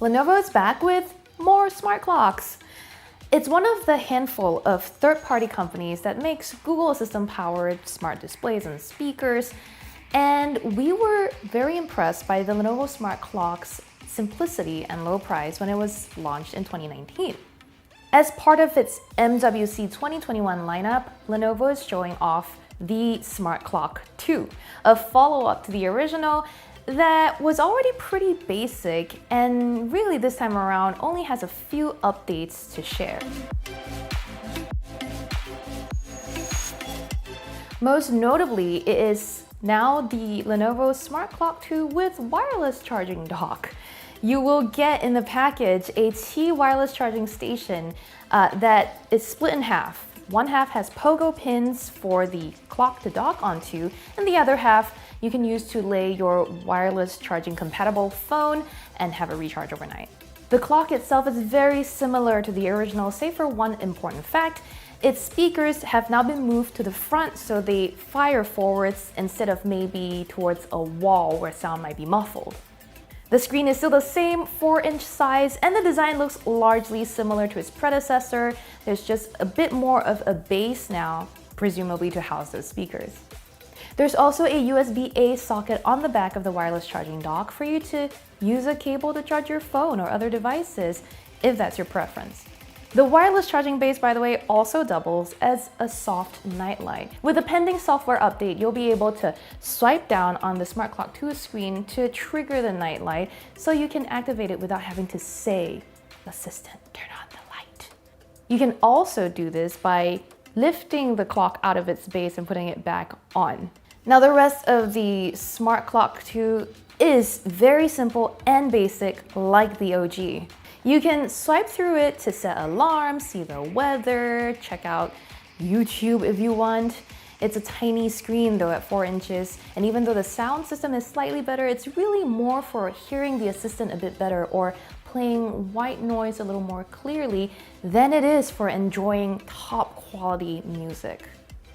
Lenovo is back with more smart clocks. It's one of the handful of third-party companies that makes Google Assistant-powered smart displays and speakers, and we were very impressed by the Lenovo smart clock's simplicity and low price when it was launched in 2019. As part of its MWC 2021 lineup, Lenovo is showing off the Smart Clock 2, a follow-up to the original that was already pretty basic and really this time around only has a few updates to share. Most notably, it is now the Lenovo Smart Clock 2 with wireless charging dock. You will get in the package a T wireless charging station that is split in half. One half has pogo pins for the clock to dock onto, and the other half you can use to lay your wireless charging compatible phone and have it recharge overnight. The clock itself is very similar to the original, save for one important fact. Its speakers have now been moved to the front so they fire forwards instead of maybe towards a wall where sound might be muffled. The screen is still the same 4-inch size and the design looks largely similar to its predecessor. There's just a bit more of a base now, presumably to house those speakers. There's also a USB-A socket on the back of the wireless charging dock for you to use a cable to charge your phone or other devices if that's your preference. The wireless charging base, by the way, also doubles as a soft nightlight. With a pending software update, you'll be able to swipe down on the Smart Clock 2 screen to trigger the nightlight so you can activate it without having to say, "Assistant, turn on the light." You can also do this by lifting the clock out of its base and putting it back on. Now, the rest of the Smart Clock 2 is very simple and basic like the OG. You can swipe through it to set alarms, see the weather, check out YouTube if you want. It's a tiny screen though at 4 inches, and even though the sound system is slightly better, it's really more for hearing the assistant a bit better or playing white noise a little more clearly than it is for enjoying top quality music.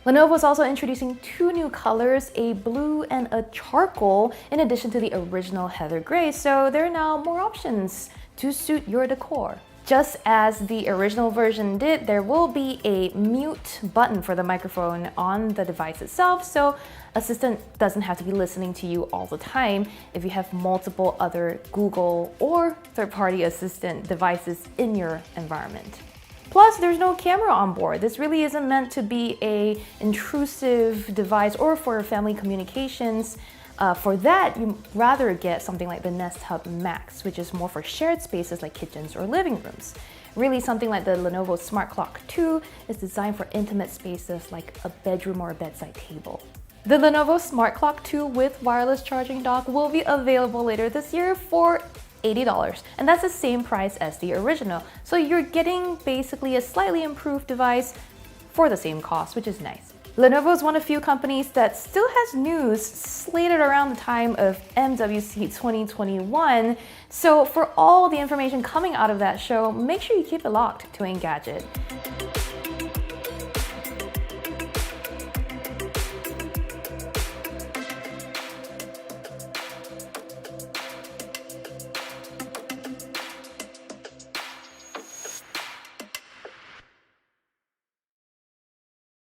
Lenovo is also introducing 2 new colors, a blue and a charcoal, in addition to the original heather gray, so there are now more options to suit your decor. Just as the original version did, there will be a mute button for the microphone on the device itself, so Assistant doesn't have to be listening to you all the time if you have multiple other Google or third-party Assistant devices in your environment. Plus, there's no camera on board. This really isn't meant to be an intrusive device or for family communications. For that, you'd rather get something like the Nest Hub Max, which is more for shared spaces like kitchens or living rooms. Really, something like the Lenovo Smart Clock 2 is designed for intimate spaces like a bedroom or a bedside table. The Lenovo Smart Clock 2 with wireless charging dock will be available later this year for $80, and that's the same price as the original. So you're getting basically a slightly improved device for the same cost, which is nice. Lenovo is one of few companies that still has news slated around the time of MWC 2021. So for all the information coming out of that show, make sure you keep it locked to Engadget.